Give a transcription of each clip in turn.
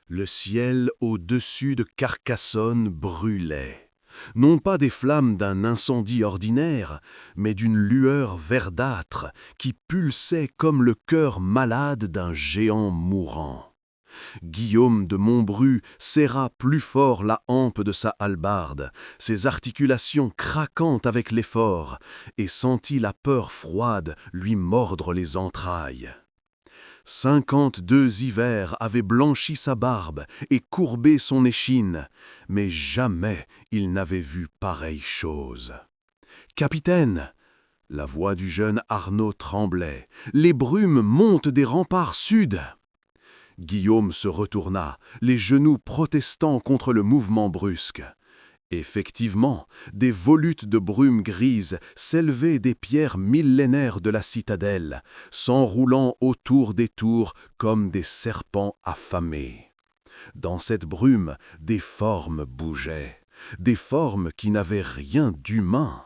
Le ciel au-dessus de Carcassonne brûlait, non pas des flammes d'un incendie ordinaire, mais d'une lueur verdâtre qui pulsait comme le cœur malade d'un géant mourant. Guillaume de Montbru serra plus fort la hampe de sa hallebarde, ses articulations craquant avec l'effort, et sentit la peur froide lui mordre les entrailles. 52 hivers avaient blanchi sa barbe et courbé son échine, mais jamais il n'avait vu pareille chose. « Capitaine !» La voix du jeune Arnaud tremblait. « Les brumes montent des remparts sud !» Guillaume se retourna, les genoux protestant contre le mouvement brusque. Effectivement, des volutes de brume grise s'élevaient des pierres millénaires de la citadelle, s'enroulant autour des tours comme des serpents affamés. Dans cette brume, des formes bougeaient, des formes qui n'avaient rien d'humain.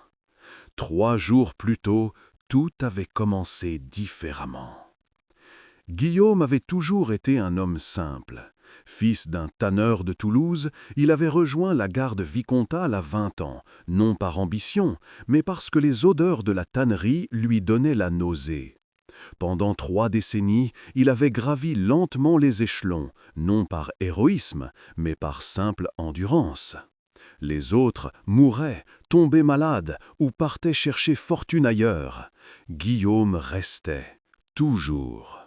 3 jours plus tôt, tout avait commencé différemment. Guillaume avait toujours été un homme simple. Fils d'un tanneur de Toulouse, il avait rejoint la garde vicomtale à 20 ans, non par ambition, mais parce que les odeurs de la tannerie lui donnaient la nausée. Pendant 3 décennies, il avait gravi lentement les échelons, non par héroïsme, mais par simple endurance. Les autres mouraient, tombaient malades ou partaient chercher fortune ailleurs. Guillaume restait, toujours.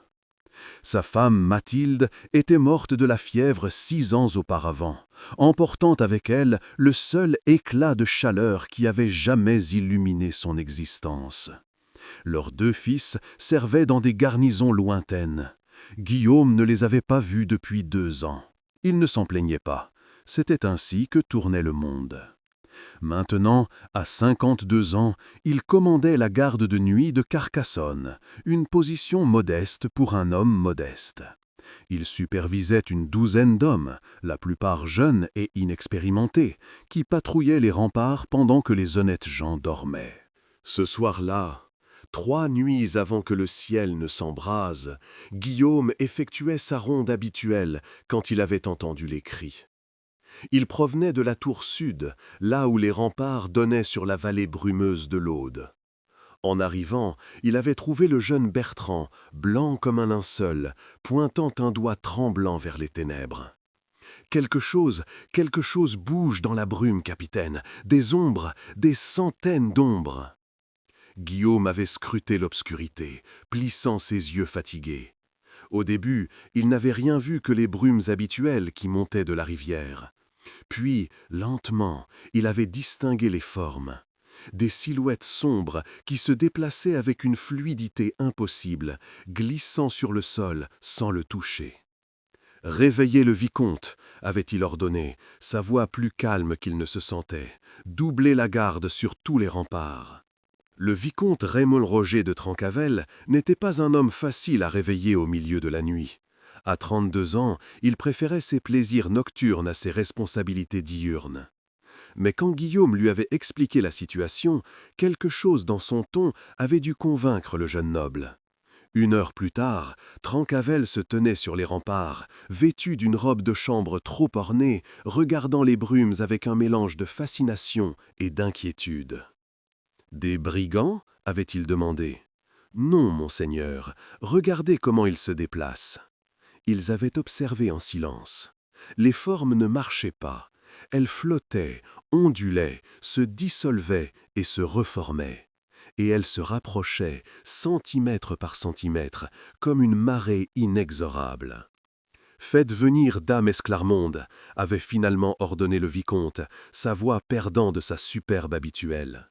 Sa femme Mathilde était morte de la fièvre 6 ans auparavant, emportant avec elle le seul éclat de chaleur qui avait jamais illuminé son existence. Leurs 2 fils servaient dans des garnisons lointaines. Guillaume ne les avait pas vus depuis 2 ans. Il ne s'en plaignait pas. C'était ainsi que tournait le monde. Maintenant, à 52 ans, il commandait la garde de nuit de Carcassonne, une position modeste pour un homme modeste. Il supervisait une 12aine d'hommes, la plupart jeunes et inexpérimentés, qui patrouillaient les remparts pendant que les honnêtes gens dormaient. Ce soir-là, 3 nuits avant que le ciel ne s'embrase, Guillaume effectuait sa ronde habituelle quand il avait entendu les cris. Il provenait de la tour sud, là où les remparts donnaient sur la vallée brumeuse de l'Aude. En arrivant, il avait trouvé le jeune Bertrand, blanc comme un linceul, pointant un doigt tremblant vers les ténèbres. « Quelque chose bouge dans la brume, capitaine, des ombres, des centaines d'ombres. » Guillaume avait scruté l'obscurité, plissant ses yeux fatigués. Au début, il n'avait rien vu que les brumes habituelles qui montaient de la rivière. Puis, lentement, il avait distingué les formes. Des silhouettes sombres qui se déplaçaient avec une fluidité impossible, glissant sur le sol sans le toucher. « Réveillez le vicomte » avait-il ordonné, sa voix plus calme qu'il ne se sentait. « Doublez la garde sur tous les remparts. » Le vicomte Raymond Roger de Trencavel n'était pas un homme facile à réveiller au milieu de la nuit. À 32 ans, il préférait ses plaisirs nocturnes à ses responsabilités diurnes. Mais quand Guillaume lui avait expliqué la situation, quelque chose dans son ton avait dû convaincre le jeune noble. 1 heure plus tard, Trencavel se tenait sur les remparts, vêtu d'une robe de chambre trop ornée, regardant les brumes avec un mélange de fascination et d'inquiétude. « Des brigands » avait-il demandé. « Non, monseigneur, regardez comment ils se déplacent. » Ils avaient observé en silence. Les formes ne marchaient pas. Elles flottaient, ondulaient, se dissolvaient et se reformaient. Et elles se rapprochaient, centimètre par centimètre, comme une marée inexorable. « Faites venir dame Esclarmonde » avait finalement ordonné le vicomte, sa voix perdant de sa superbe habituelle.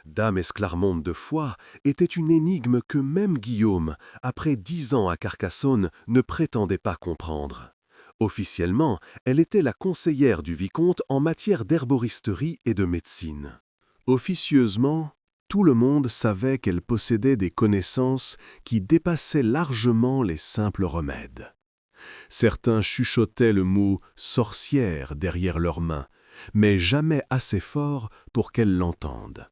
Dame Esclarmonde de Foix était une énigme que même Guillaume, après 10 ans à Carcassonne, ne prétendait pas comprendre. Officiellement, elle était la conseillère du vicomte en matière d'herboristerie et de médecine. Officieusement, tout le monde savait qu'elle possédait des connaissances qui dépassaient largement les simples remèdes. Certains chuchotaient le mot « sorcière » derrière leurs mains, mais jamais assez fort pour qu'elle l'entende.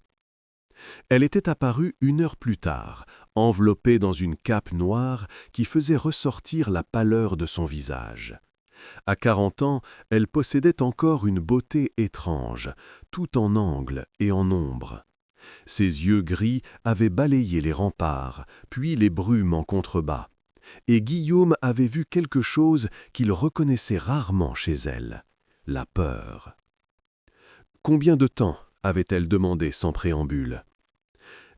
Elle était apparue 1 heure plus tard, enveloppée dans une cape noire qui faisait ressortir la pâleur de son visage. À 40 ans, elle possédait encore une beauté étrange, tout en angle et en ombre. Ses yeux gris avaient balayé les remparts, puis les brumes en contrebas. Et Guillaume avait vu quelque chose qu'il reconnaissait rarement chez elle, la peur. Combien de temps avait-elle demandé sans préambule.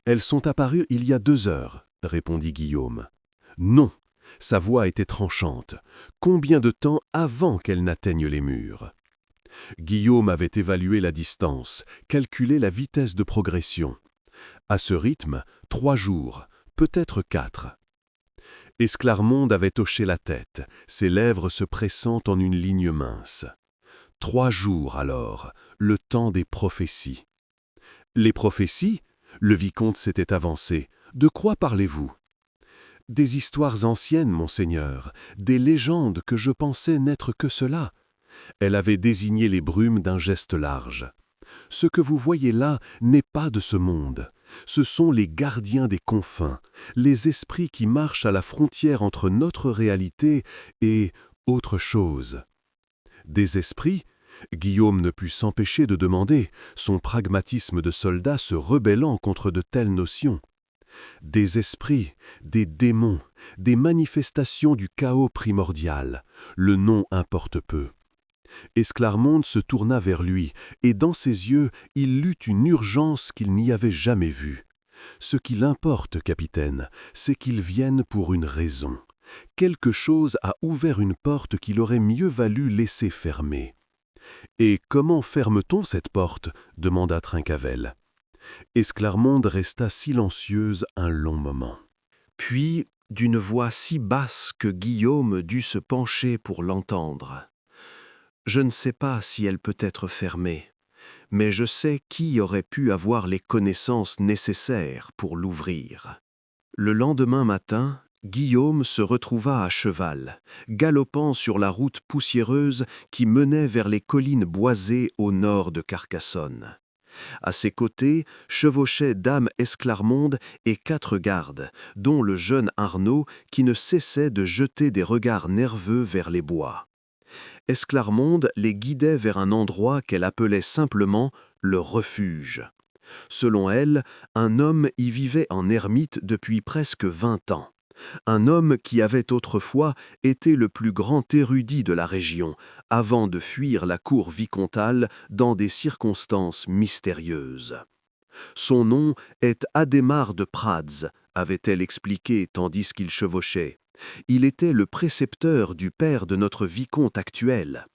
Elles sont apparues il y a 2 heures, répondit Guillaume. Non, sa voix était tranchante. Combien de temps avant qu'elle n'atteigne les murs? Guillaume avait évalué la distance, calculé la vitesse de progression. À ce rythme, 3 jours, peut-être 4. Esclarmonde avait hoché la tête, ses lèvres se pressant en une ligne mince. 3 jours alors, le temps des prophéties. Les prophéties? Le vicomte s'était avancé. De quoi parlez-vous? Des histoires anciennes, monseigneur, des légendes que je pensais n'être que cela. Elle avait désigné les brumes d'un geste large. Ce que vous voyez là n'est pas de ce monde. Ce sont les gardiens des confins, les esprits qui marchent à la frontière entre notre réalité et autre chose. Des esprits? Guillaume ne put s'empêcher de demander, son pragmatisme de soldat se rebellant contre de telles notions. Des esprits, des démons, des manifestations du chaos primordial, le nom importe peu. Esclarmonde se tourna vers lui, et dans ses yeux, il lut une urgence qu'il n'y avait jamais vue. Ce qu'il importe, capitaine, c'est qu'ils viennent pour une raison. Quelque chose a ouvert une porte qu'il aurait mieux valu laisser fermer. « Et comment ferme-t-on cette porte » demanda Trincavel. Esclarmonde resta silencieuse un long moment. Puis, d'une voix si basse que Guillaume dut se pencher pour l'entendre. « Je ne sais pas si elle peut être fermée, mais je sais qui aurait pu avoir les connaissances nécessaires pour l'ouvrir. » Le lendemain matin, Guillaume se retrouva à cheval, galopant sur la route poussiéreuse qui menait vers les collines boisées au nord de Carcassonne. À ses côtés chevauchaient dame Esclarmonde et 4 gardes, dont le jeune Arnaud qui ne cessait de jeter des regards nerveux vers les bois. Esclarmonde les guidait vers un endroit qu'elle appelait simplement le refuge. Selon elle, un homme y vivait en ermite depuis presque 20 ans. Un homme qui avait autrefois été le plus grand érudit de la région, avant de fuir la cour vicomtale dans des circonstances mystérieuses. Son nom est Adhémar de Prades, avait-elle expliqué tandis qu'il chevauchait. Il était le précepteur du père de notre vicomte actuel.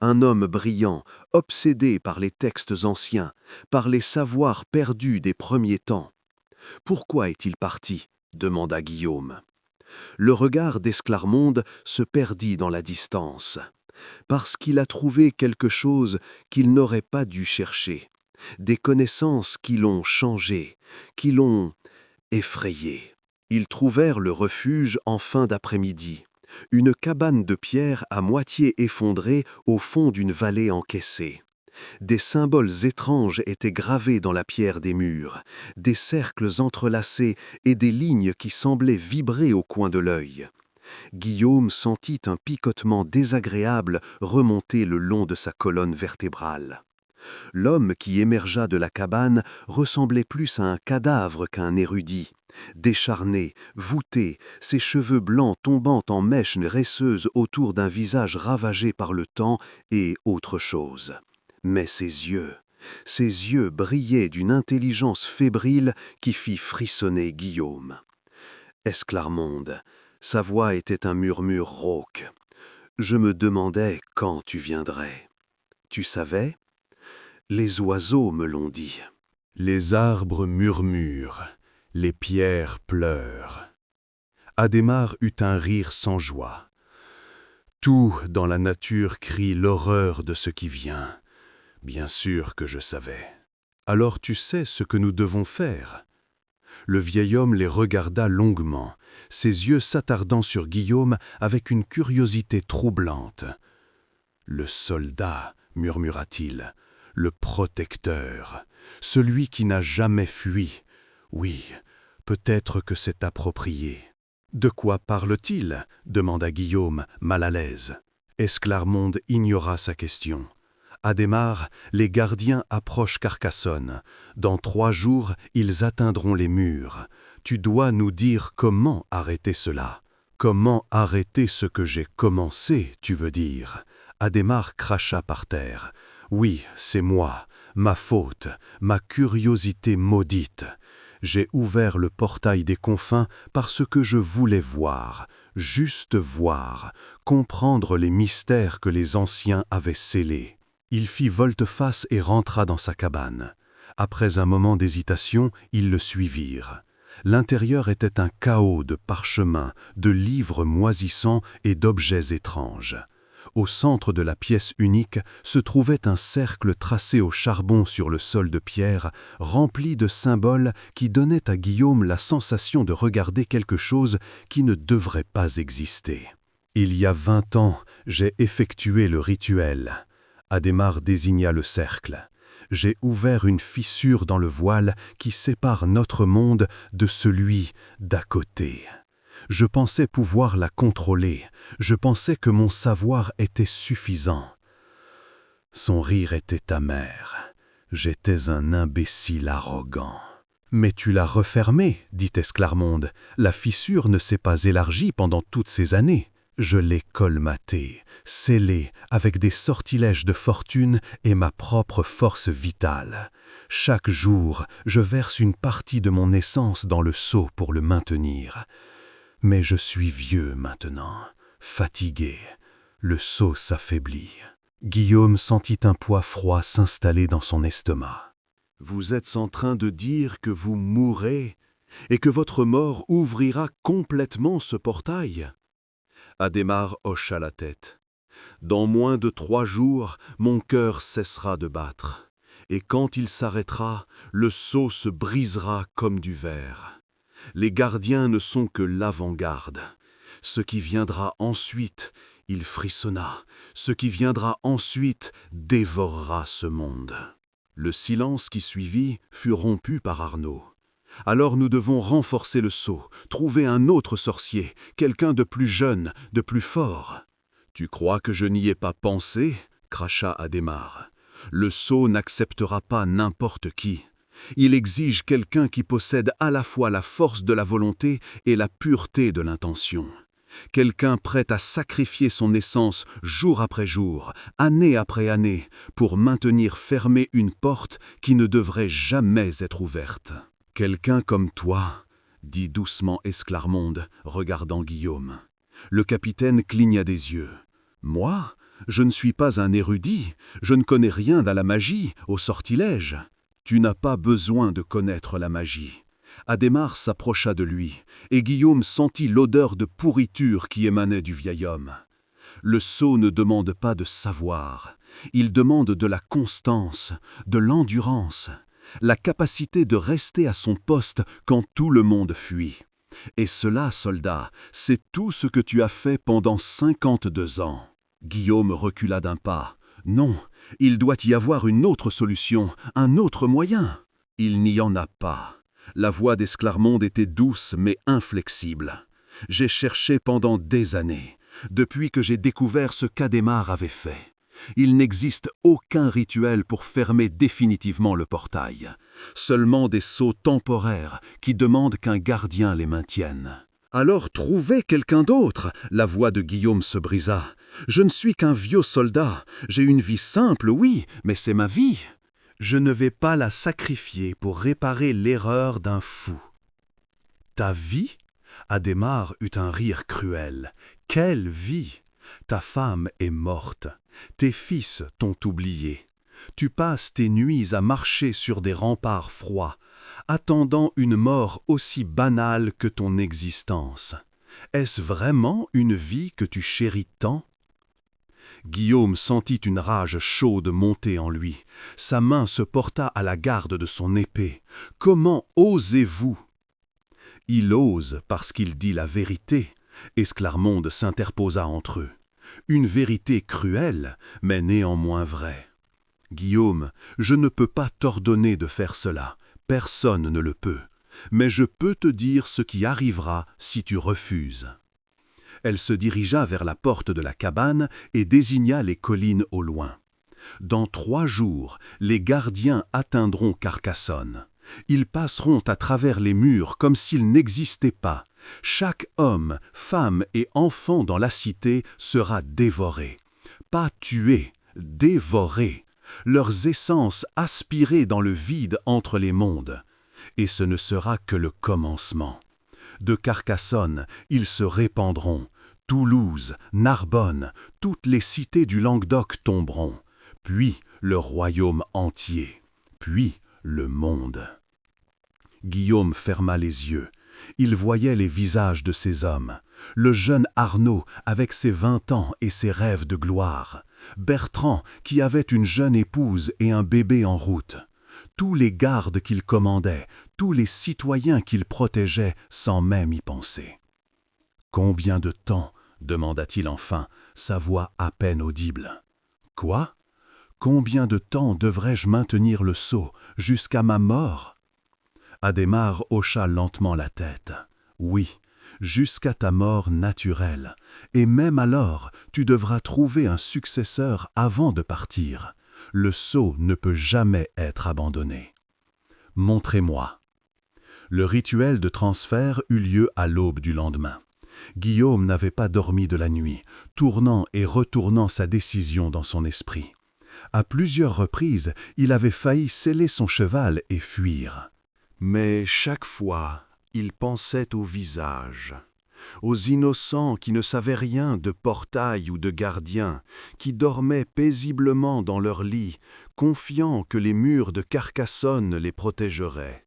Un homme brillant, obsédé par les textes anciens, par les savoirs perdus des premiers temps. « Pourquoi est-il parti » demanda Guillaume. Le regard d'Esclarmonde se perdit dans la distance. Parce qu'il a trouvé quelque chose qu'il n'aurait pas dû chercher. Des connaissances qui l'ont changé, qui l'ont effrayé. Ils trouvèrent le refuge en fin d'après-midi. Une cabane de pierre à moitié effondrée au fond d'une vallée encaissée. Des symboles étranges étaient gravés dans la pierre des murs, des cercles entrelacés et des lignes qui semblaient vibrer au coin de l'œil. Guillaume sentit un picotement désagréable remonter le long de sa colonne vertébrale. L'homme qui émergea de la cabane ressemblait plus à un cadavre qu'à un érudit. Décharné, voûté, ses cheveux blancs tombant en mèches resseuses autour d'un visage ravagé par le temps et autre chose. Mais ses yeux brillaient d'une intelligence fébrile qui fit frissonner Guillaume. Esclarmonde, sa voix était un murmure rauque. Je me demandais quand tu viendrais. Tu savais? Les oiseaux me l'ont dit. Les arbres murmurent, les pierres pleurent. Adhémar eut un rire sans joie. Tout dans la nature crie l'horreur de ce qui vient. Bien sûr que je savais. Alors tu sais ce que nous devons faire. Le vieil homme les regarda longuement, ses yeux s'attardant sur Guillaume avec une curiosité troublante. Le soldat, murmura-t-il, le protecteur, celui qui n'a jamais fui. Oui, peut-être que c'est approprié. De quoi parle-t-il demanda Guillaume, mal à l'aise. Esclarmonde ignora sa question. Adhémar, les gardiens approchent Carcassonne. Dans 3 jours, ils atteindront les murs. Tu dois nous dire comment arrêter cela. Comment arrêter ce que j'ai commencé, tu veux dire? Adhémar cracha par terre. Oui, c'est moi, ma faute, ma curiosité maudite. J'ai ouvert le portail des confins parce que je voulais voir, juste voir, comprendre les mystères que les anciens avaient scellés. Il fit volte-face et rentra dans sa cabane. Après un moment d'hésitation, ils le suivirent. L'intérieur était un chaos de parchemins, de livres moisissants et d'objets étranges. Au centre de la pièce unique se trouvait un cercle tracé au charbon sur le sol de pierre, rempli de symboles qui donnaient à Guillaume la sensation de regarder quelque chose qui ne devrait pas exister. Il y a 20 ans, j'ai effectué le rituel. Adhémar désigna le cercle. J'ai ouvert une fissure dans le voile qui sépare notre monde de celui d'à côté. Je pensais pouvoir la contrôler, je pensais que mon savoir était suffisant. Son rire était amer. J'étais un imbécile arrogant. « Mais tu l'as refermée, dit Esclarmonde. La fissure ne s'est pas élargie pendant toutes ces années. Je l'ai colmatée, scellée avec des sortilèges de fortune et ma propre force vitale. Chaque jour, je verse une partie de mon essence dans le seau pour le maintenir. Mais je suis vieux maintenant, fatigué. Le seau s'affaiblit. » Guillaume sentit un poids froid s'installer dans son estomac. « Vous êtes en train de dire que vous mourrez et que votre mort ouvrira complètement ce portail ?» Adhémar hocha la tête. « Dans moins de 3 jours, mon cœur cessera de battre. Et quand il s'arrêtera, le seau se brisera comme du verre. Les gardiens ne sont que l'avant-garde. Ce qui viendra ensuite, il frissonna, ce qui viendra ensuite dévorera ce monde. » Le silence qui suivit fut rompu par Arnaud. « Alors nous devons renforcer le sceau, trouver un autre sorcier, quelqu'un de plus jeune, de plus fort. »« Tu crois que je n'y ai pas pensé ?» cracha Adhémar. « Le sceau n'acceptera pas n'importe qui. Il exige quelqu'un qui possède à la fois la force de la volonté et la pureté de l'intention. Quelqu'un prêt à sacrifier son essence jour après jour, année après année, pour maintenir fermée une porte qui ne devrait jamais être ouverte. Quelqu'un comme toi, dit doucement Esclarmonde, regardant Guillaume. Le capitaine cligna des yeux. Moi, je ne suis pas un érudit, je ne connais rien à la magie, au sortilège. Tu n'as pas besoin de connaître la magie. Adhémar s'approcha de lui, et Guillaume sentit l'odeur de pourriture qui émanait du vieil homme. Le sot ne demande pas de savoir, il demande de la constance, de l'endurance, la capacité de rester à son poste quand tout le monde fuit. Et cela, soldat, c'est tout ce que tu as fait pendant 52 ans. Guillaume recula d'un pas. Non, il doit y avoir une autre solution, un autre moyen. Il n'y en a pas. La voix d'Esclarmonde était douce mais inflexible. J'ai cherché pendant des années, depuis que j'ai découvert ce qu'Adhémar avait fait. Il n'existe aucun rituel pour fermer définitivement le portail. Seulement des sceaux temporaires qui demandent qu'un gardien les maintienne. Alors trouvez quelqu'un d'autre, la voix de Guillaume se brisa. Je ne suis qu'un vieux soldat. J'ai une vie simple, oui, mais c'est ma vie. Je ne vais pas la sacrifier pour réparer l'erreur d'un fou. Ta vie? Adhémar eut un rire cruel. Quelle vie? Ta femme est morte. Tes fils t'ont oublié. Tu passes tes nuits à marcher sur des remparts froids, attendant une mort aussi banale que ton existence. Est-ce vraiment une vie que tu chéris tant? Guillaume sentit une rage chaude monter en lui. Sa main se porta à la garde de son épée. « Comment osez-vous » ? Il ose parce qu'il dit la vérité. Esclarmonde s'interposa entre eux. Une vérité cruelle, mais néanmoins vraie. « Guillaume, je ne peux pas t'ordonner de faire cela. Personne ne le peut. Mais je peux te dire ce qui arrivera si tu refuses. » Elle se dirigea vers la porte de la cabane et désigna les collines au loin. Dans 3 jours, les gardiens atteindront Carcassonne. Ils passeront à travers les murs comme s'ils n'existaient pas. Chaque homme, femme et enfant dans la cité sera dévoré. Pas tué, dévoré. Leurs essences aspirées dans le vide entre les mondes. Et ce ne sera que le commencement. De Carcassonne, ils se répandront. Toulouse, Narbonne, toutes les cités du Languedoc tomberont. Puis le royaume entier. Puis le monde. Guillaume ferma les yeux. Il voyait les visages de ces hommes. Le jeune Arnaud avec ses 20 ans et ses rêves de gloire. Bertrand qui avait une jeune épouse et un bébé en route. Tous les gardes qu'il commandait, tous les citoyens qu'il protégeait sans même y penser. « Combien de temps ?» demanda-t-il enfin, sa voix à peine audible. « Quoi ? Combien de temps devrais-je maintenir le sceau jusqu'à ma mort ?» Adhémar hocha lentement la tête. « Oui, jusqu'à ta mort naturelle, et même alors, tu devras trouver un successeur avant de partir. Le sceau ne peut jamais être abandonné. Montrez-moi. » Le rituel de transfert eut lieu à l'aube du lendemain. Guillaume n'avait pas dormi de la nuit, tournant et retournant sa décision dans son esprit. À plusieurs reprises, il avait failli sceller son cheval et fuir. Mais chaque fois, il pensait aux visages, aux innocents qui ne savaient rien de portail ou de gardien, qui dormaient paisiblement dans leur lit, confiants que les murs de Carcassonne les protégeraient.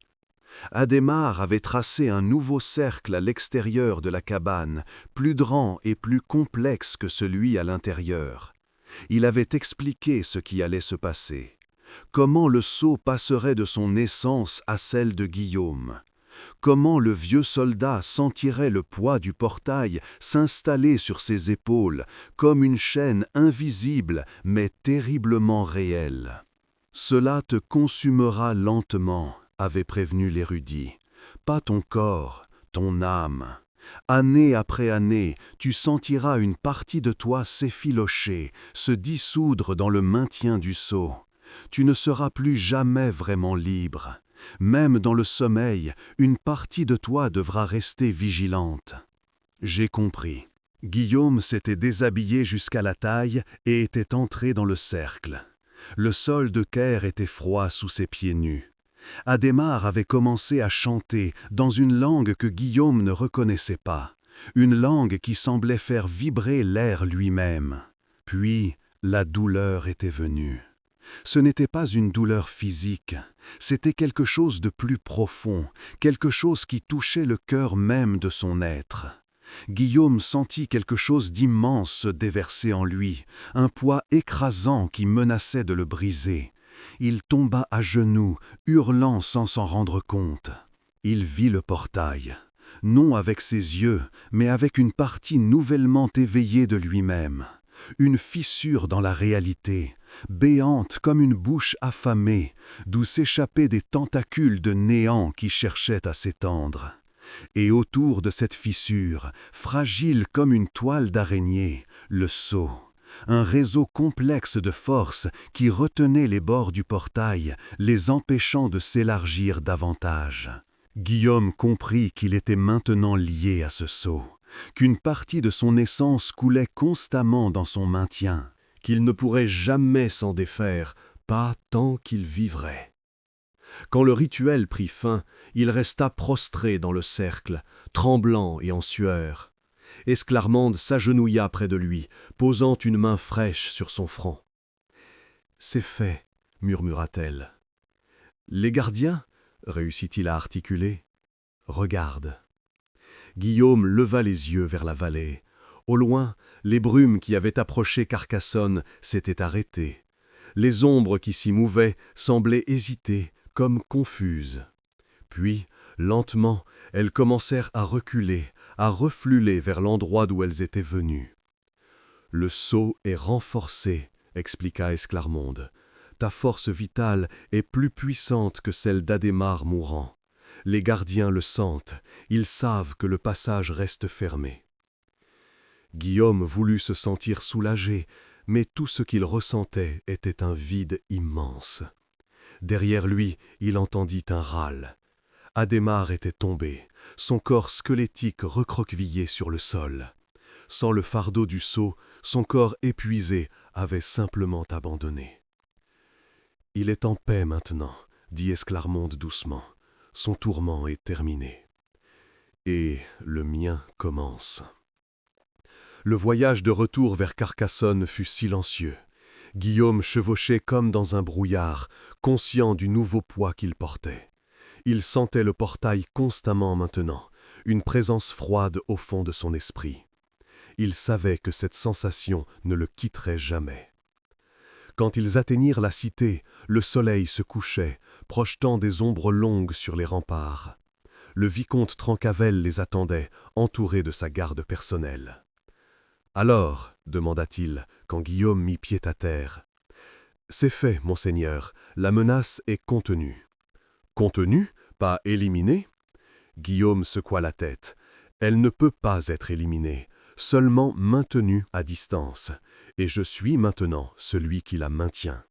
Adhémar avait tracé un nouveau cercle à l'extérieur de la cabane, plus grand et plus complexe que celui à l'intérieur. Il avait expliqué ce qui allait se passer. Comment le sceau passerait de son naissance à celle de Guillaume. Comment le vieux soldat sentirait le poids du portail s'installer sur ses épaules, comme une chaîne invisible mais terriblement réelle. « Cela te consumera lentement », avait prévenu l'érudit. « Pas ton corps, ton âme. Année après année, tu sentiras une partie de toi s'effilocher, se dissoudre dans le maintien du sceau. Tu ne seras plus jamais vraiment libre. Même dans le sommeil, une partie de toi devra rester vigilante. » J'ai compris. Guillaume s'était déshabillé jusqu'à la taille et était entré dans le cercle. Le sol de Caire était froid sous ses pieds nus. Adhémar avait commencé à chanter dans une langue que Guillaume ne reconnaissait pas, une langue qui semblait faire vibrer l'air lui-même. Puis la douleur était venue. Ce n'était pas une douleur physique, c'était quelque chose de plus profond, quelque chose qui touchait le cœur même de son être. Guillaume sentit quelque chose d'immense se déverser en lui, un poids écrasant qui menaçait de le briser. Il tomba à genoux, hurlant sans s'en rendre compte. Il vit le portail, non avec ses yeux, mais avec une partie nouvellement éveillée de lui-même. Une fissure dans la réalité, béante comme une bouche affamée, d'où s'échappaient des tentacules de néant qui cherchaient à s'étendre. Et autour de cette fissure, fragile comme une toile d'araignée, le sceau, un réseau complexe de forces qui retenait les bords du portail, les empêchant de s'élargir davantage. Guillaume comprit qu'il était maintenant lié à ce sceau, qu'une partie de son essence coulait constamment dans son maintien, qu'il ne pourrait jamais s'en défaire, pas tant qu'il vivrait. Quand le rituel prit fin, il resta prostré dans le cercle, tremblant et en sueur. Esclarmonde s'agenouilla près de lui, posant une main fraîche sur son front. « C'est fait, » murmura-t-elle. « Les gardiens ?» réussit-il à articuler. « Regarde. » Guillaume leva les yeux vers la vallée. Au loin, les brumes qui avaient approché Carcassonne s'étaient arrêtées. Les ombres qui s'y mouvaient semblaient hésiter, comme confuses. Puis, lentement, elles commencèrent à reculer, à refluer vers l'endroit d'où elles étaient venues. « Le sceau est renforcé, » expliqua Esclarmonde. « Ta force vitale est plus puissante que celle d'Adhémar mourant. Les gardiens le sentent, ils savent que le passage reste fermé. » Guillaume voulut se sentir soulagé, mais tout ce qu'il ressentait était un vide immense. Derrière lui, il entendit un râle. Adhémar était tombé, son corps squelettique recroquevillé sur le sol. Sans le fardeau du sceau, son corps épuisé avait simplement abandonné. « Il est en paix maintenant, » dit Esclarmonde doucement. « Son tourment est terminé. Et le mien commence. » Le voyage de retour vers Carcassonne fut silencieux. Guillaume chevauchait comme dans un brouillard, conscient du nouveau poids qu'il portait. Il sentait le portail constamment maintenant, une présence froide au fond de son esprit. Il savait que cette sensation ne le quitterait jamais. Quand ils atteignirent la cité, le soleil se couchait, projetant des ombres longues sur les remparts. Le vicomte Trencavel les attendait, entouré de sa garde personnelle. « Alors, demanda-t-il, quand Guillaume mit pied à terre. « C'est fait, monseigneur, la menace est contenue. »« Contenue, pas éliminée ?» Guillaume secoua la tête. « Elle ne peut pas être éliminée, seulement maintenue à distance, et je suis maintenant celui qui la maintient. »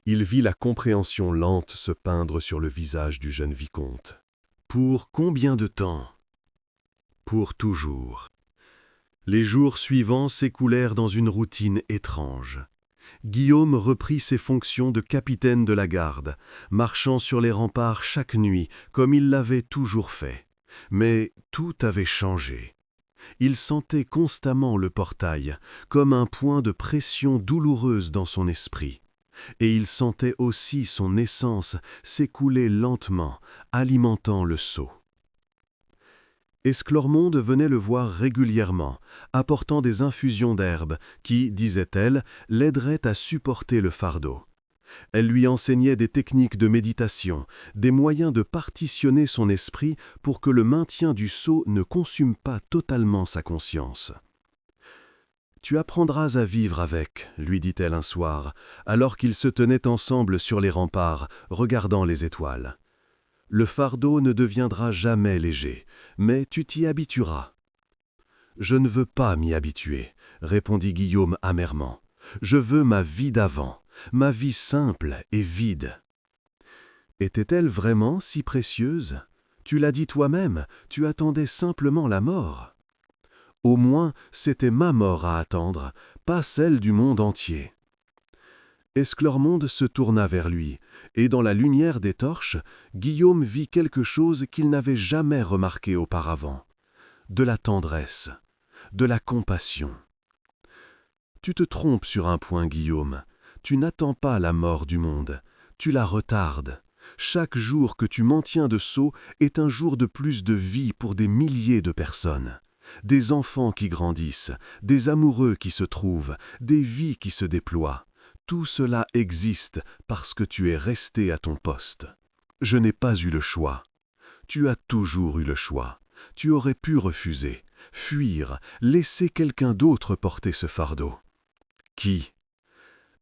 Il vit la compréhension lente se peindre sur le visage du jeune vicomte. « Pour combien de temps ? » « Pour toujours. » Les jours suivants s'écoulèrent dans une routine étrange. Guillaume reprit ses fonctions de capitaine de la garde, marchant sur les remparts chaque nuit, comme il l'avait toujours fait. Mais tout avait changé. Il sentait constamment le portail, comme un point de pression douloureuse dans son esprit. Et il sentait aussi son essence s'écouler lentement, alimentant le sceau. Esclarmonde venait le voir régulièrement, apportant des infusions d'herbes qui, disait-elle, l'aideraient à supporter le fardeau. Elle lui enseignait des techniques de méditation, des moyens de partitionner son esprit pour que le maintien du sceau ne consume pas totalement sa conscience. « Tu apprendras à vivre avec, » lui dit-elle un soir, alors qu'ils se tenaient ensemble sur les remparts, regardant les étoiles. « Le fardeau ne deviendra jamais léger, mais tu t'y habitueras. »« Je ne veux pas m'y habituer, » répondit Guillaume amèrement. « Je veux ma vie d'avant, ma vie simple et vide. » Était-elle vraiment si précieuse ? Tu l'as dit toi-même, tu attendais simplement la mort. Au moins, c'était ma mort à attendre, pas celle du monde entier. Esclarmonde se tourna vers lui, et dans la lumière des torches, Guillaume vit quelque chose qu'il n'avait jamais remarqué auparavant. De la tendresse, de la compassion. « Tu te trompes sur un point, Guillaume. Tu n'attends pas la mort du monde, tu la retardes. Chaque jour que tu maintiens de sceau est un jour de plus de vie pour des milliers de personnes. Des enfants qui grandissent, des amoureux qui se trouvent, des vies qui se déploient. Tout cela existe parce que tu es resté à ton poste. Je n'ai pas eu le choix. Tu as toujours eu le choix. Tu aurais pu refuser, fuir, laisser quelqu'un d'autre porter ce fardeau. Qui ?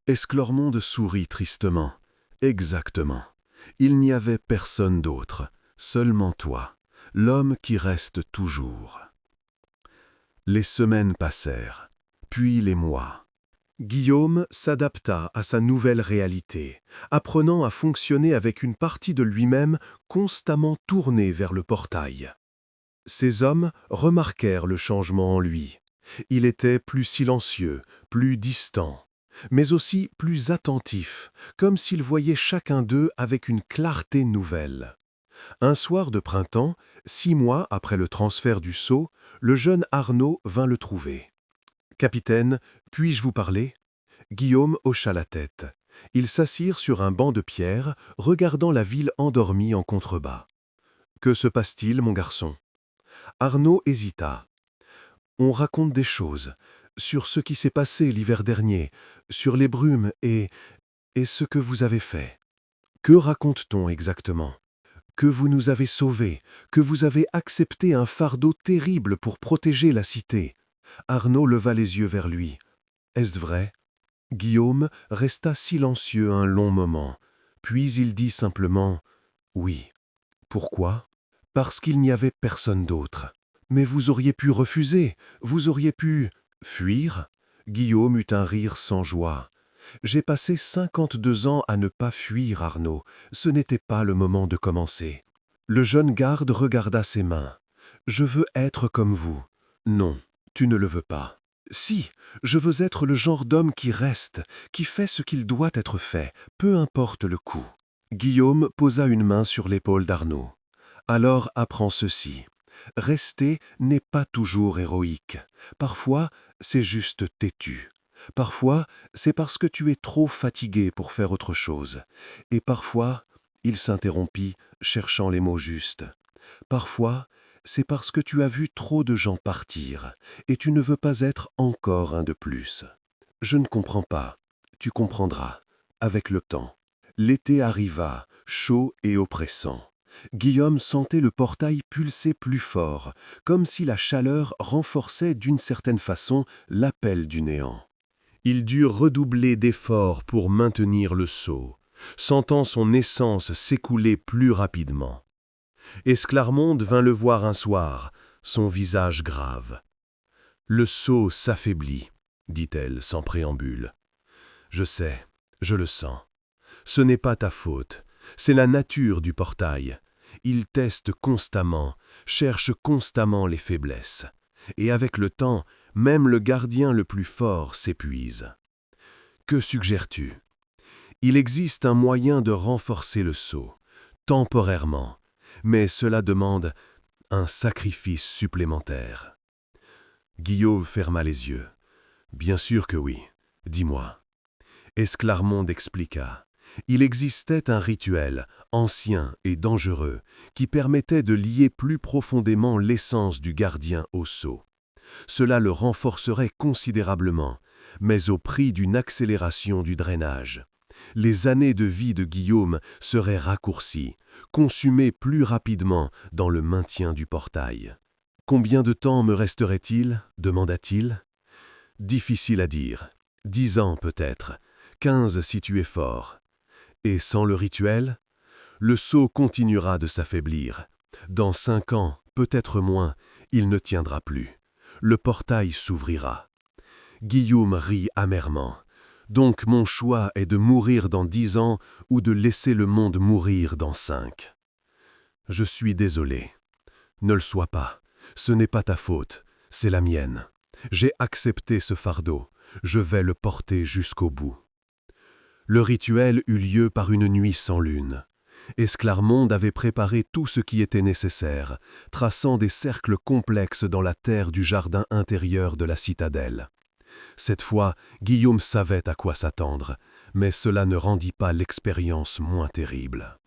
Esclarmonde sourit tristement. Exactement. Il n'y avait personne d'autre, seulement toi, l'homme qui reste toujours. Les semaines passèrent, puis les mois. Guillaume s'adapta à sa nouvelle réalité, apprenant à fonctionner avec une partie de lui-même constamment tournée vers le portail. Ces hommes remarquèrent le changement en lui. Il était plus silencieux, plus distant, mais aussi plus attentif, comme s'il voyait chacun d'eux avec une clarté nouvelle. Un soir de printemps, 6 mois après le transfert du sceau, le jeune Arnaud vint le trouver. « Capitaine, puis-je vous parler ?» Guillaume hocha la tête. Ils s'assirent sur un banc de pierre, regardant la ville endormie en contrebas. « Que se passe-t-il, mon garçon ?» Arnaud hésita. « On raconte des choses, sur ce qui s'est passé l'hiver dernier, sur les brumes et ce que vous avez fait. Que raconte-t-on exactement ? Que vous nous avez sauvés, que vous avez accepté un fardeau terrible pour protéger la cité. » Arnaud leva les yeux vers lui. « Est-ce vrai ?» Guillaume resta silencieux un long moment, puis il dit simplement « Oui. » Pourquoi ? Parce qu'il n'y avait personne d'autre. Mais vous auriez pu refuser, vous auriez pu... Fuir? Guillaume eut un rire sans joie. J'ai passé 52 ans à ne pas fuir, Arnaud. Ce n'était pas le moment de commencer. Le jeune garde regarda ses mains. Je veux être comme vous. Non, tu ne le veux pas. Si, je veux être le genre d'homme qui reste, qui fait ce qu'il doit être fait, peu importe le coût. Guillaume posa une main sur l'épaule d'Arnaud. Alors apprends ceci. Rester n'est pas toujours héroïque. Parfois, c'est juste têtu. Parfois, c'est parce que tu es trop fatigué pour faire autre chose. Et parfois, il s'interrompit, cherchant les mots justes. Parfois, c'est parce que tu as vu trop de gens partir, et tu ne veux pas être encore un de plus. Je ne comprends pas. Tu comprendras, avec le temps. L'été arriva, chaud et oppressant. Guillaume sentait le portail pulser plus fort, comme si la chaleur renforçait d'une certaine façon l'appel du néant. Il dut redoubler d'efforts pour maintenir le seau, sentant son essence s'écouler plus rapidement. Esclarmonde vint le voir un soir, son visage grave. « Le seau s'affaiblit, dit-elle sans préambule. Je sais, je le sens. Ce n'est pas ta faute, c'est la nature du portail. Il teste constamment, cherche constamment les faiblesses. Et avec le temps, même le gardien le plus fort s'épuise. Que suggères-tu? Il existe un moyen de renforcer le sceau, temporairement, mais cela demande un sacrifice supplémentaire. Guillaume ferma les yeux. Bien sûr que oui, dis-moi. Esclarmonde expliqua. Il existait un rituel, ancien et dangereux, qui permettait de lier plus profondément l'essence du gardien au sceau. Cela le renforcerait considérablement, mais au prix d'une accélération du drainage. Les années de vie de Guillaume seraient raccourcies, consumées plus rapidement dans le maintien du portail. « Combien de temps me resterait-il » demanda-t-il. « Difficile à dire. 10 ans peut-être, 15 si tu es fort. Et sans le rituel, le sceau continuera de s'affaiblir. Dans 5 ans, peut-être moins, il ne tiendra plus. Le portail s'ouvrira. » Guillaume rit amèrement. « Donc mon choix est de mourir dans 10 ans ou de laisser le monde mourir dans 5. Je suis désolé. Ne le sois pas. Ce n'est pas ta faute, c'est la mienne. J'ai accepté ce fardeau. Je vais le porter jusqu'au bout. » Le rituel eut lieu par une nuit sans lune. Esclarmonde avait préparé tout ce qui était nécessaire, traçant des cercles complexes dans la terre du jardin intérieur de la citadelle. Cette fois, Guillaume savait à quoi s'attendre, mais cela ne rendit pas l'expérience moins terrible.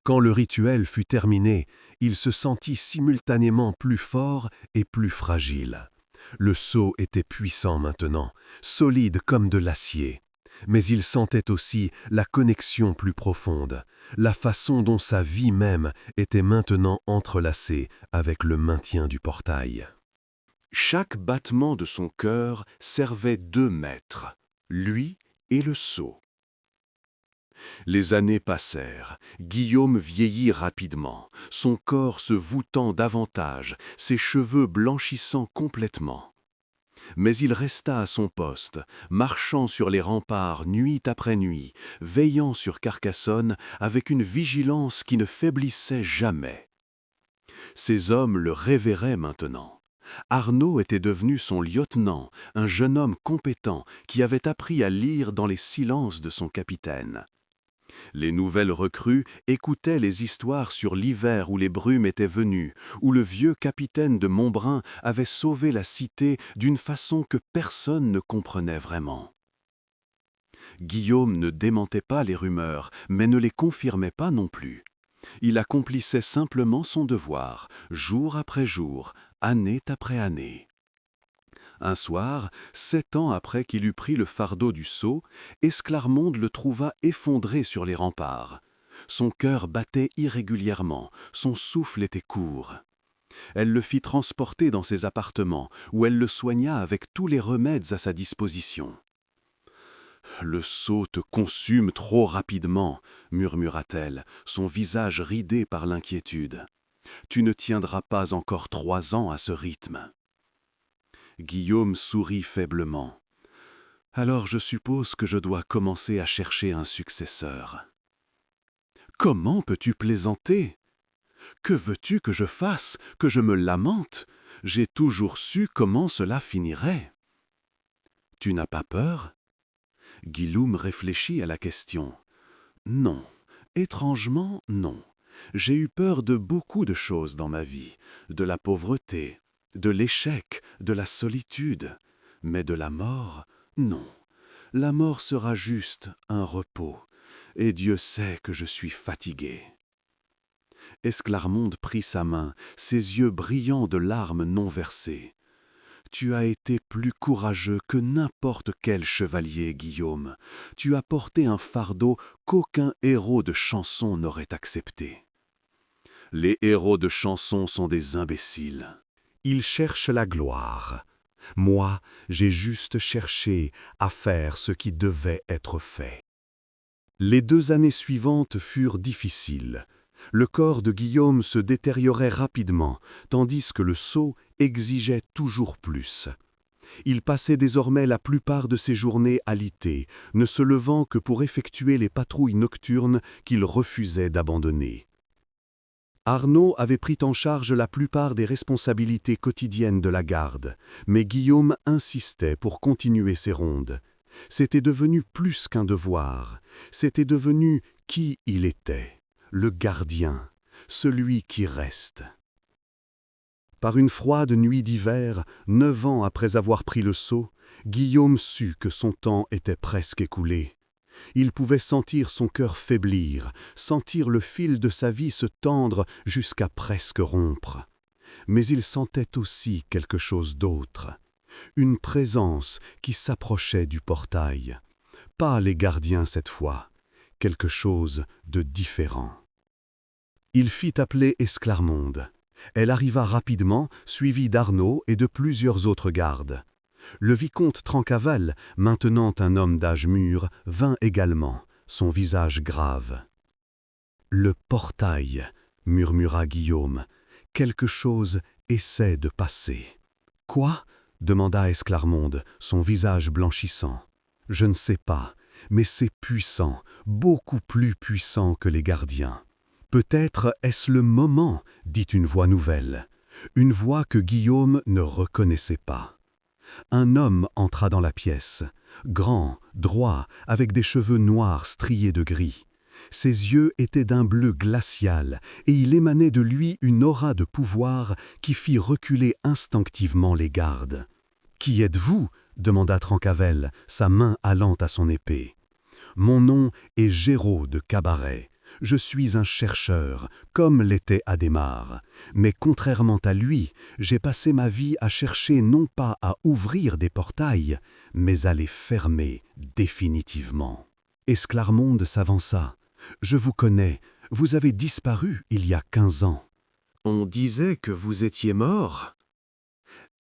Quand le rituel fut terminé, il se sentit simultanément plus fort et plus fragile. Le sceau était puissant maintenant, solide comme de l'acier. Mais il sentait aussi la connexion plus profonde, la façon dont sa vie même était maintenant entrelacée avec le maintien du portail. Chaque battement de son cœur servait 2 maîtres, lui et le sceau. Les années passèrent, Guillaume vieillit rapidement, son corps se voûtant davantage, ses cheveux blanchissant complètement. Mais il resta à son poste, marchant sur les remparts nuit après nuit, veillant sur Carcassonne avec une vigilance qui ne faiblissait jamais. Ses hommes le révéraient maintenant. Arnaud était devenu son lieutenant, un jeune homme compétent qui avait appris à lire dans les silences de son capitaine. Les nouvelles recrues écoutaient les histoires sur l'hiver où les brumes étaient venues, où le vieux capitaine de Montbrun avait sauvé la cité d'une façon que personne ne comprenait vraiment. Guillaume ne démentait pas les rumeurs, mais ne les confirmait pas non plus. Il accomplissait simplement son devoir, jour après jour, année après année. Un soir, 7 ans après qu'il eut pris le fardeau du sceau, Esclarmonde le trouva effondré sur les remparts. Son cœur battait irrégulièrement, son souffle était court. Elle le fit transporter dans ses appartements, où elle le soigna avec tous les remèdes à sa disposition. « Le sceau te consume trop rapidement, » murmura-t-elle, son visage ridé par l'inquiétude. Tu ne tiendras pas encore 3 ans à ce rythme. » Guillaume sourit faiblement. « Alors je suppose que je dois commencer à chercher un successeur. »« Comment peux-tu plaisanter ? Que veux-tu que je fasse, que je me lamente ? J'ai toujours su comment cela finirait. » »« Tu n'as pas peur ?» Guillaume réfléchit à la question. « Non, étrangement non. J'ai eu peur de beaucoup de choses dans ma vie, de la pauvreté, de l'échec, de la solitude. Mais de la mort, non. La mort sera juste un repos, et Dieu sait que je suis fatigué. » Esclarmonde prit sa main, ses yeux brillants de larmes non versées. « Tu as été plus courageux que n'importe quel chevalier, Guillaume. Tu as porté un fardeau qu'aucun héros de chanson n'aurait accepté. Les héros de chanson sont des imbéciles. Ils cherchent la gloire. Moi, j'ai juste cherché à faire ce qui devait être fait. » Les 2 années suivantes furent difficiles. Le corps de Guillaume se détériorait rapidement, tandis que le sceau exigeait toujours plus. Il passait désormais la plupart de ses journées alité, ne se levant que pour effectuer les patrouilles nocturnes qu'il refusait d'abandonner. Arnaud avait pris en charge la plupart des responsabilités quotidiennes de la garde, mais Guillaume insistait pour continuer ses rondes. C'était devenu plus qu'un devoir, c'était devenu qui il était, le gardien, celui qui reste. Par une froide nuit d'hiver, 9 ans après avoir pris le sceau, Guillaume sut que son temps était presque écoulé. Il pouvait sentir son cœur faiblir, sentir le fil de sa vie se tendre jusqu'à presque rompre. Mais il sentait aussi quelque chose d'autre, une présence qui s'approchait du portail. Pas les gardiens cette fois, quelque chose de différent. Il fit appeler Esclarmonde. Elle arriva rapidement, suivie d'Arnaud et de plusieurs autres gardes. Le vicomte Trancavel, maintenant un homme d'âge mûr, vint également, son visage grave. « Le portail, » murmura Guillaume, « quelque chose essaie de passer. »« Quoi ?» demanda Esclarmonde, son visage blanchissant. « Je ne sais pas, mais c'est puissant, beaucoup plus puissant que les gardiens. »« Peut-être est-ce le moment, » dit une voix nouvelle, une voix que Guillaume ne reconnaissait pas. Un homme entra dans la pièce, grand, droit, avec des cheveux noirs striés de gris. Ses yeux étaient d'un bleu glacial et il émanait de lui une aura de pouvoir qui fit reculer instinctivement les gardes. « Qui êtes-vous » demanda Trancavel, sa main allant à son épée. « Mon nom est Géraud de Cabaret. Je suis un chercheur, comme l'était Adhémar. Mais contrairement à lui, j'ai passé ma vie à chercher non pas à ouvrir des portails, mais à les fermer définitivement. » Esclarmonde s'avança. « Je vous connais, vous avez disparu il y a 15 ans. »« On disait que vous étiez mort. »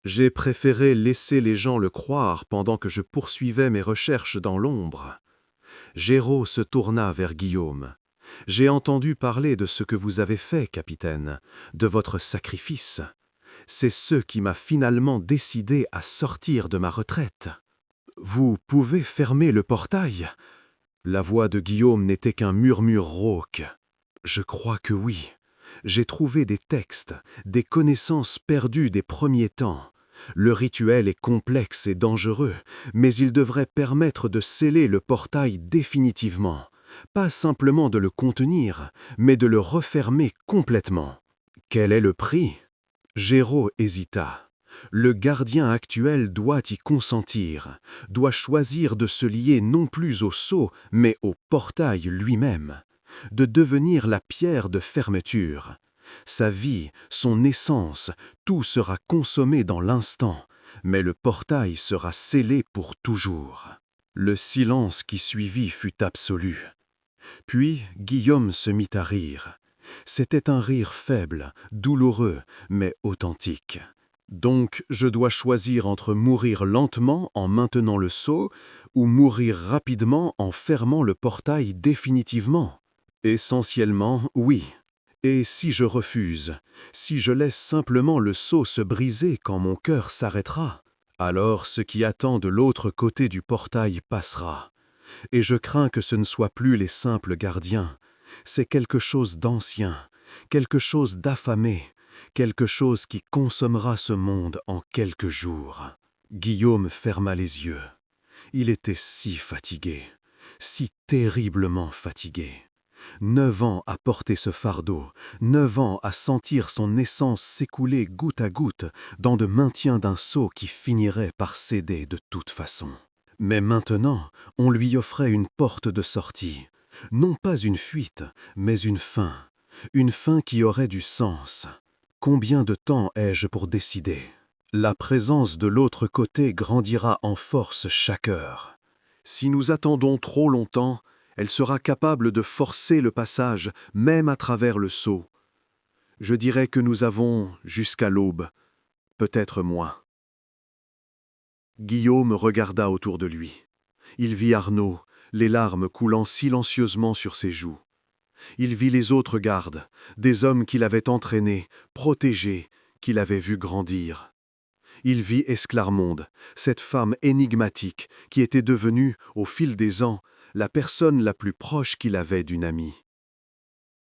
J'ai préféré laisser les gens le croire pendant que je poursuivais mes recherches dans l'ombre. Géraud se tourna vers Guillaume. « J'ai entendu parler de ce que vous avez fait, capitaine, de votre sacrifice. C'est ce qui m'a finalement décidé à sortir de ma retraite. Vous pouvez fermer le portail ?» La voix de Guillaume n'était qu'un murmure rauque. « Je crois que oui. J'ai trouvé des textes, des connaissances perdues des premiers temps. Le rituel est complexe et dangereux, mais il devrait permettre de sceller le portail définitivement. Pas simplement de le contenir, mais de le refermer complètement. » « Quel est le prix ?» Géraud hésita. Le gardien actuel doit y consentir, doit choisir de se lier non plus au sceau, mais au portail lui-même, de devenir la pierre de fermeture. Sa vie, son essence, tout sera consommé dans l'instant, mais le portail sera scellé pour toujours. Le silence qui suivit fut absolu. Puis Guillaume se mit à rire. C'était un rire faible, douloureux, mais authentique. « Donc je dois choisir entre mourir lentement en maintenant le sceau ou mourir rapidement en fermant le portail définitivement. Essentiellement, oui. Et si je refuse, si je laisse simplement le seau se briser quand mon cœur s'arrêtera, alors ce qui attend de l'autre côté du portail passera. Et je crains que ce ne soit plus les simples gardiens. C'est quelque chose d'ancien, quelque chose d'affamé, quelque chose qui consommera ce monde en quelques jours. Guillaume ferma les yeux. Il était si fatigué, si terriblement fatigué. 9 ans à porter ce fardeau, 9 ans à sentir son essence s'écouler goutte à goutte dans le maintien d'un seau qui finirait par céder de toute façon. Mais maintenant, on lui offrait une porte de sortie. Non pas une fuite, mais une fin qui aurait du sens. Combien de temps ai-je pour décider? La présence de l'autre côté grandira en force chaque heure. Si nous attendons trop longtemps, elle sera capable de forcer le passage, même à travers le seau. Je dirais que nous avons jusqu'à l'aube, peut-être moins. Guillaume regarda autour de lui. Il vit Arnaud, les larmes coulant silencieusement sur ses joues. Il vit les autres gardes, des hommes qu'il avait entraînés, protégés, qu'il avait vus grandir. Il vit Esclarmonde, cette femme énigmatique qui était devenue, au fil des ans, la personne la plus proche qu'il avait d'une amie.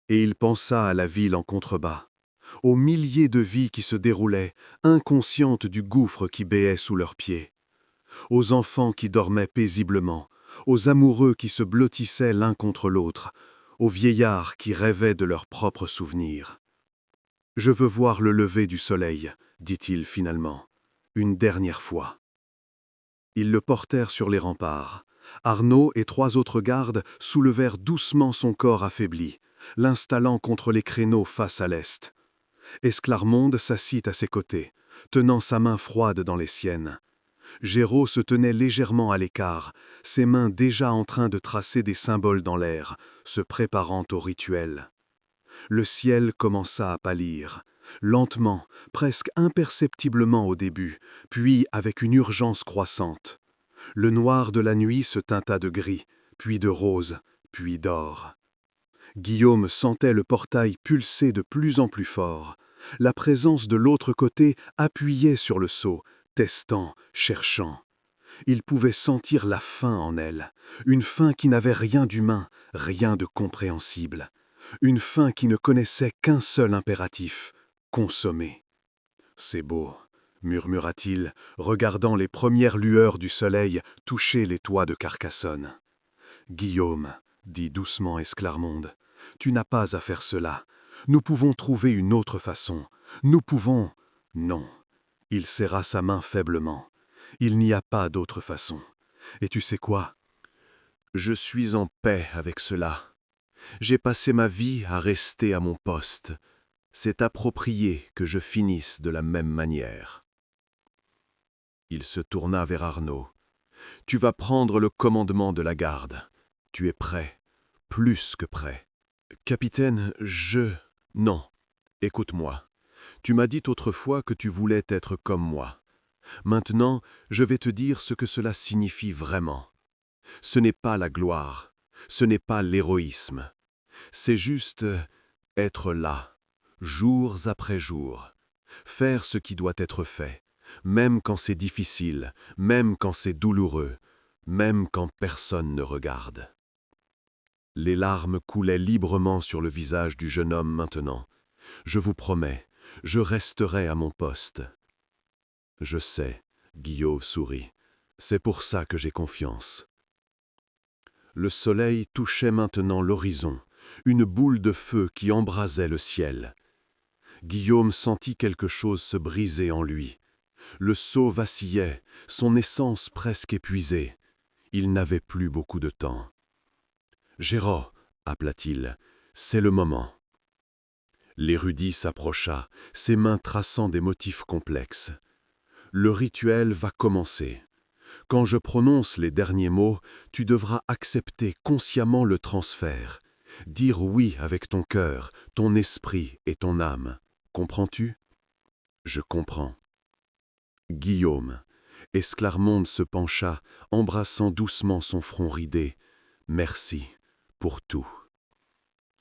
Et il pensa à la ville en contrebas, aux milliers de vies qui se déroulaient, inconscientes du gouffre qui béait sous leurs pieds, aux enfants qui dormaient paisiblement, aux amoureux qui se blottissaient l'un contre l'autre, aux vieillards qui rêvaient de leurs propres souvenirs. « Je veux voir le lever du soleil, » dit-il finalement, une dernière fois. Ils le portèrent sur les remparts. Arnaud et 3 autres gardes soulevèrent doucement son corps affaibli, l'installant contre les créneaux face à l'est. Esclarmonde s'assit à ses côtés, tenant sa main froide dans les siennes. Géraud se tenait légèrement à l'écart, ses mains déjà en train de tracer des symboles dans l'air, se préparant au rituel. Le ciel commença à pâlir, lentement, presque imperceptiblement au début, puis avec une urgence croissante. Le noir de la nuit se teinta de gris, puis de rose, puis d'or. Guillaume sentait le portail pulser de plus en plus fort. La présence de l'autre côté appuyait sur le seau, testant, cherchant. Il pouvait sentir la faim en elle, une faim qui n'avait rien d'humain, rien de compréhensible. Une faim qui ne connaissait qu'un seul impératif, consommer. « C'est beau », murmura-t-il, regardant les premières lueurs du soleil toucher les toits de Carcassonne. « Guillaume, dit doucement Esclarmonde, tu n'as pas à faire cela. Nous pouvons trouver une autre façon. Nous pouvons... » Non. Il serra sa main faiblement. Il n'y a pas d'autre façon. Et tu sais quoi? Je suis en paix avec cela. J'ai passé ma vie à rester à mon poste. C'est approprié que je finisse de la même manière. Il se tourna vers Arnaud. « Tu vas prendre le commandement de la garde. Tu es prêt, plus que prêt. »« Capitaine, je... » »« Non, écoute-moi. Tu m'as dit autrefois que tu voulais être comme moi. Maintenant, je vais te dire ce que cela signifie vraiment. Ce n'est pas la gloire, ce n'est pas l'héroïsme. C'est juste être là, jours après jours, faire ce qui doit être fait, même quand c'est difficile, même quand c'est douloureux, même quand personne ne regarde. Les larmes coulaient librement sur le visage du jeune homme maintenant. Je vous promets, je resterai à mon poste. Je sais, Guillaume sourit, c'est pour ça que j'ai confiance. Le soleil touchait maintenant l'horizon, une boule de feu qui embrasait le ciel. Guillaume sentit quelque chose se briser en lui. Le seau vacillait, son essence presque épuisée. Il n'avait plus beaucoup de temps. « Géraud, appela-t-il, c'est le moment. » L'érudit s'approcha, ses mains traçant des motifs complexes. « Le rituel va commencer. Quand je prononce les derniers mots, tu devras accepter consciemment le transfert. Dire oui avec ton cœur, ton esprit et ton âme. Comprends-tu? » « Je comprends. » Guillaume. Esclarmonde se pencha, embrassant doucement son front ridé. « Merci pour tout. »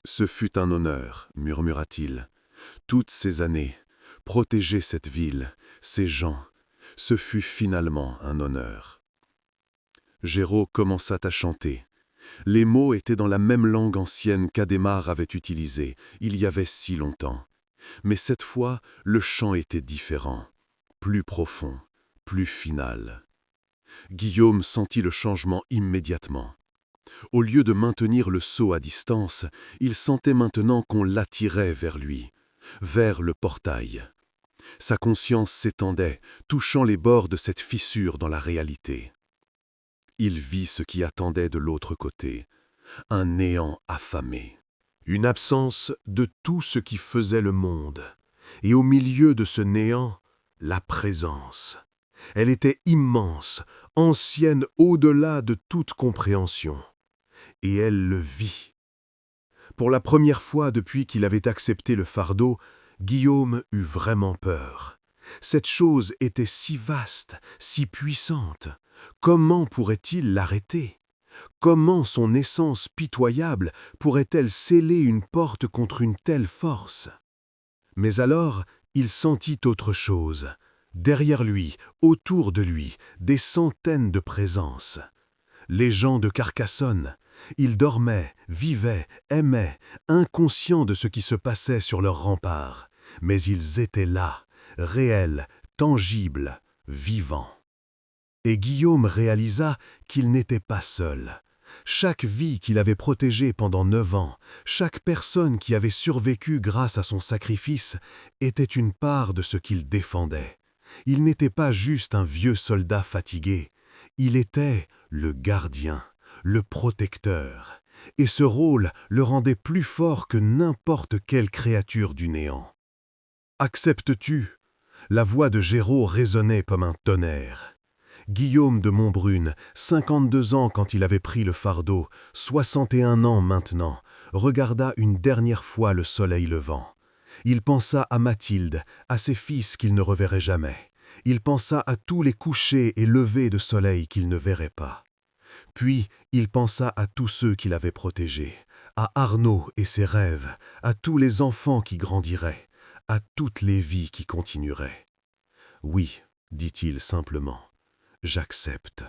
Ce fut un honneur, murmura-t-il. Toutes ces années, protéger cette ville, ces gens, ce fut finalement un honneur. Géraud commença à chanter. Les mots étaient dans la même langue ancienne qu'Adhémar avait utilisée, il y avait si longtemps. Mais cette fois, le chant était différent, plus profond, plus final. Guillaume sentit le changement immédiatement. Au lieu de maintenir le sceau à distance, il sentait maintenant qu'on l'attirait vers lui, vers le portail. Sa conscience s'étendait, touchant les bords de cette fissure dans la réalité. Il vit ce qui attendait de l'autre côté, un néant affamé. Une absence de tout ce qui faisait le monde. Et au milieu de ce néant, la présence. Elle était immense, ancienne au-delà de toute compréhension. Et elle le vit. Pour la première fois depuis qu'il avait accepté le fardeau, Guillaume eut vraiment peur. Cette chose était si vaste, si puissante. Comment pourrait-il l'arrêter ? Comment son essence pitoyable pourrait-elle sceller une porte contre une telle force? Mais alors, il sentit autre chose. Derrière lui, autour de lui, des centaines de présences. Les gens de Carcassonne, ils dormaient, vivaient, aimaient, inconscients de ce qui se passait sur leurs remparts. Mais ils étaient là, réels, tangibles, vivants. Et Guillaume réalisa qu'il n'était pas seul. Chaque vie qu'il avait protégée pendant 9 ans, chaque personne qui avait survécu grâce à son sacrifice, était une part de ce qu'il défendait. Il n'était pas juste un vieux soldat fatigué, il était le gardien, le protecteur. Et ce rôle le rendait plus fort que n'importe quelle créature du néant. « Acceptes-tu » La voix de Géraud résonnait comme un tonnerre. Guillaume de Montbrune, 52 ans quand il avait pris le fardeau, 61 ans maintenant, regarda une dernière fois le soleil levant. Il pensa à Mathilde, à ses fils qu'il ne reverrait jamais. Il pensa à tous les couchers et levers de soleil qu'il ne verrait pas. Puis il pensa à tous ceux qu'il avait protégés, à Arnaud et ses rêves, à tous les enfants qui grandiraient, à toutes les vies qui continueraient. « Oui, dit-il simplement. J'accepte. »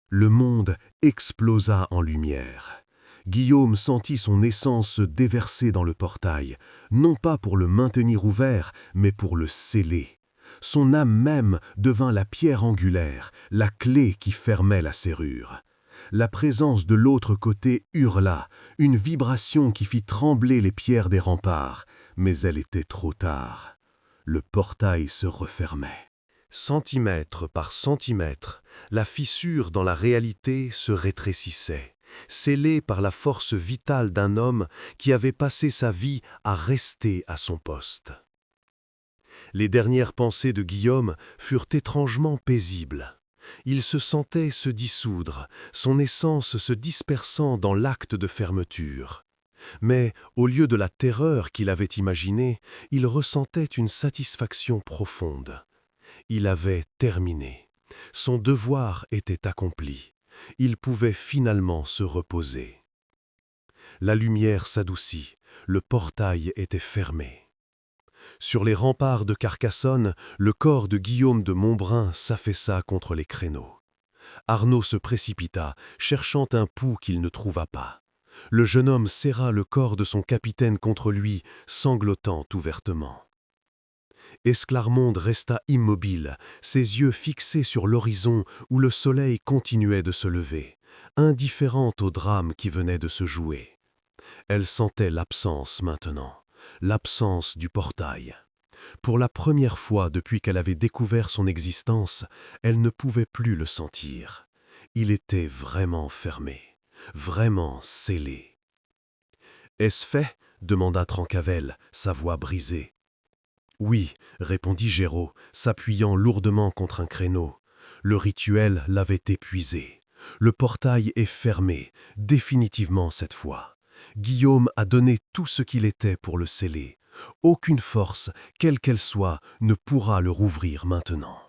Le monde explosa en lumière. Guillaume sentit son essence se déverser dans le portail, non pas pour le maintenir ouvert, mais pour le sceller. Son âme même devint la pierre angulaire, la clé qui fermait la serrure. La présence de l'autre côté hurla, une vibration qui fit trembler les pierres des remparts, mais elle était trop tard. Le portail se refermait. Centimètre par centimètre, la fissure dans la réalité se rétrécissait, scellée par la force vitale d'un homme qui avait passé sa vie à rester à son poste. Les dernières pensées de Guillaume furent étrangement paisibles. Il se sentait se dissoudre, son essence se dispersant dans l'acte de fermeture. Mais, au lieu de la terreur qu'il avait imaginée, il ressentait une satisfaction profonde. Il avait terminé. Son devoir était accompli. Il pouvait finalement se reposer. La lumière s'adoucit. Le portail était fermé. Sur les remparts de Carcassonne, le corps de Guillaume de Montbrun s'affaissa contre les créneaux. Arnaud se précipita, cherchant un pouls qu'il ne trouva pas. Le jeune homme serra le corps de son capitaine contre lui, sanglotant ouvertement. Esclarmonde resta immobile, ses yeux fixés sur l'horizon où le soleil continuait de se lever, indifférente au drame qui venait de se jouer. Elle sentait l'absence maintenant, l'absence du portail. Pour la première fois depuis qu'elle avait découvert son existence, elle ne pouvait plus le sentir. Il était vraiment fermé, vraiment scellé. « Est-ce fait ?» demanda Trencavel, sa voix brisée. « Oui, » répondit Géraud, s'appuyant lourdement contre un créneau. Le rituel l'avait épuisé. Le portail est fermé, définitivement cette fois. Guillaume a donné tout ce qu'il était pour le sceller. Aucune force, quelle qu'elle soit, ne pourra le rouvrir maintenant.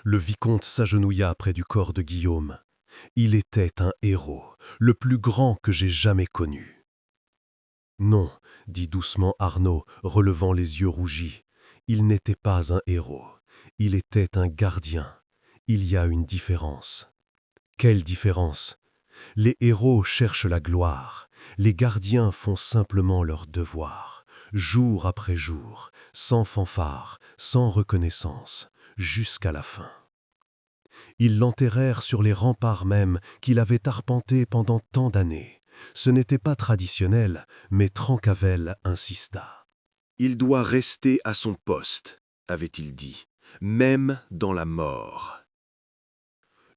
Le vicomte s'agenouilla près du corps de Guillaume. Il était un héros, le plus grand que j'ai jamais connu. Non, dit doucement Arnaud, relevant les yeux rougis. Il n'était pas un héros. Il était un gardien. Il y a une différence. Quelle différence? Les héros cherchent la gloire. Les gardiens font simplement leur devoir, jour après jour, sans fanfare, sans reconnaissance, jusqu'à la fin. Ils l'enterrèrent sur les remparts même qu'il avait arpentés pendant tant d'années. Ce n'était pas traditionnel, mais Trencavel insista. Il doit rester à son poste, avait-il dit, même dans la mort.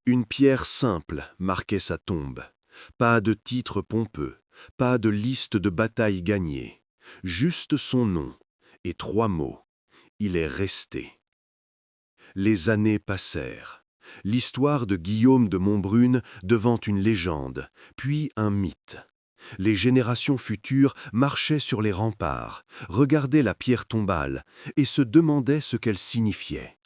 Une pierre simple marquait sa tombe. Pas de titre pompeux, pas de liste de batailles gagnées. Juste son nom et 3 mots. Il est resté. Les années passèrent. L'histoire de Guillaume de Montbrune devint une légende, puis un mythe. Les générations futures marchaient sur les remparts, regardaient la pierre tombale et se demandaient ce qu'elle signifiait.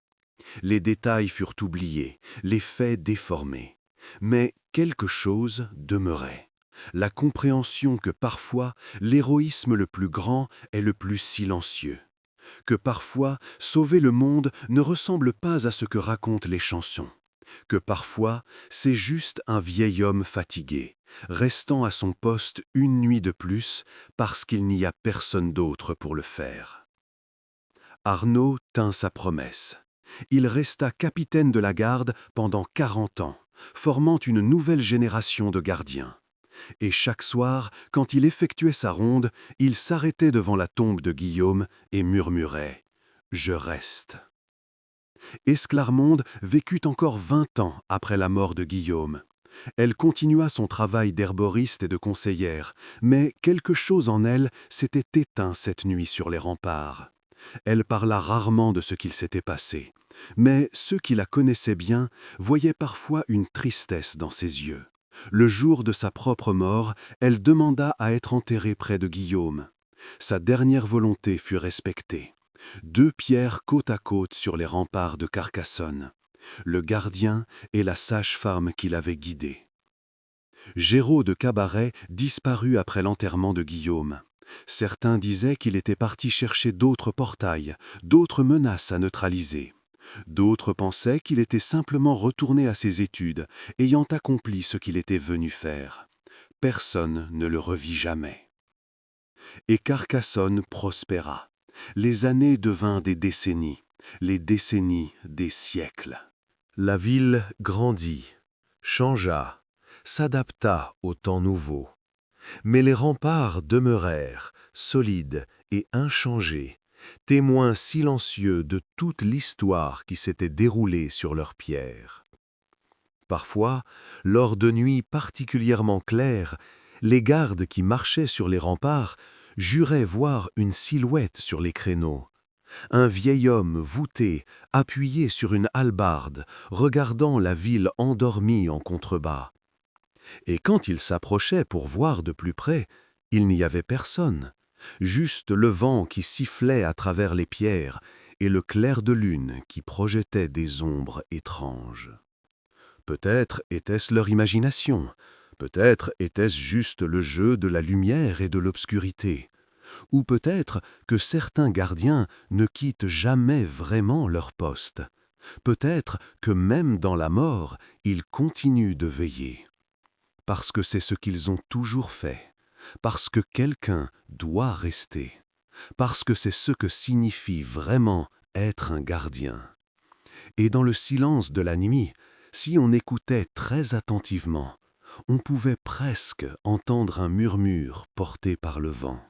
Les détails furent oubliés, les faits déformés. Mais quelque chose demeurait. La compréhension que parfois l'héroïsme le plus grand est le plus silencieux. Que parfois sauver le monde ne ressemble pas à ce que racontent les chansons. Que parfois c'est juste un vieil homme fatigué, restant à son poste une nuit de plus parce qu'il n'y a personne d'autre pour le faire. Arnaud tint sa promesse. Il resta capitaine de la garde pendant 40 ans, formant une nouvelle génération de gardiens. Et chaque soir, quand il effectuait sa ronde, il s'arrêtait devant la tombe de Guillaume et murmurait « Je reste ». Esclarmonde vécut encore 20 ans après la mort de Guillaume. Elle continua son travail d'herboriste et de conseillère, mais quelque chose en elle s'était éteint cette nuit sur les remparts. Elle parla rarement de ce qu'il s'était passé, mais ceux qui la connaissaient bien voyaient parfois une tristesse dans ses yeux. Le jour de sa propre mort, elle demanda à être enterrée près de Guillaume. Sa dernière volonté fut respectée. 2 pierres côte à côte sur les remparts de Carcassonne, le gardien et la sage-femme qui l'avait guidé. Géraud de Cabaret disparut après l'enterrement de Guillaume. Certains disaient qu'il était parti chercher d'autres portails, d'autres menaces à neutraliser. D'autres pensaient qu'il était simplement retourné à ses études, ayant accompli ce qu'il était venu faire. Personne ne le revit jamais. Et Carcassonne prospéra. Les années devinrent des décennies, les décennies des siècles. La ville grandit, changea, s'adapta au temps nouveau. Mais les remparts demeurèrent, solides et inchangés, témoins silencieux de toute l'histoire qui s'était déroulée sur leurs pierres. Parfois, lors de nuits particulièrement claires, les gardes qui marchaient sur les remparts juraient voir une silhouette sur les créneaux. Un vieil homme voûté, appuyé sur une hallebarde, regardant la ville endormie en contrebas. Et quand il s'approchait pour voir de plus près, il n'y avait personne, juste le vent qui sifflait à travers les pierres et le clair de lune qui projetait des ombres étranges. Peut-être était-ce leur imagination, peut-être était-ce juste le jeu de la lumière et de l'obscurité, ou peut-être que certains gardiens ne quittent jamais vraiment leur poste, peut-être que même dans la mort, ils continuent de veiller. Parce que c'est ce qu'ils ont toujours fait, parce que quelqu'un doit rester, parce que c'est ce que signifie vraiment être un gardien. Et dans le silence de la nuit, si on écoutait très attentivement, on pouvait presque entendre un murmure porté par le vent.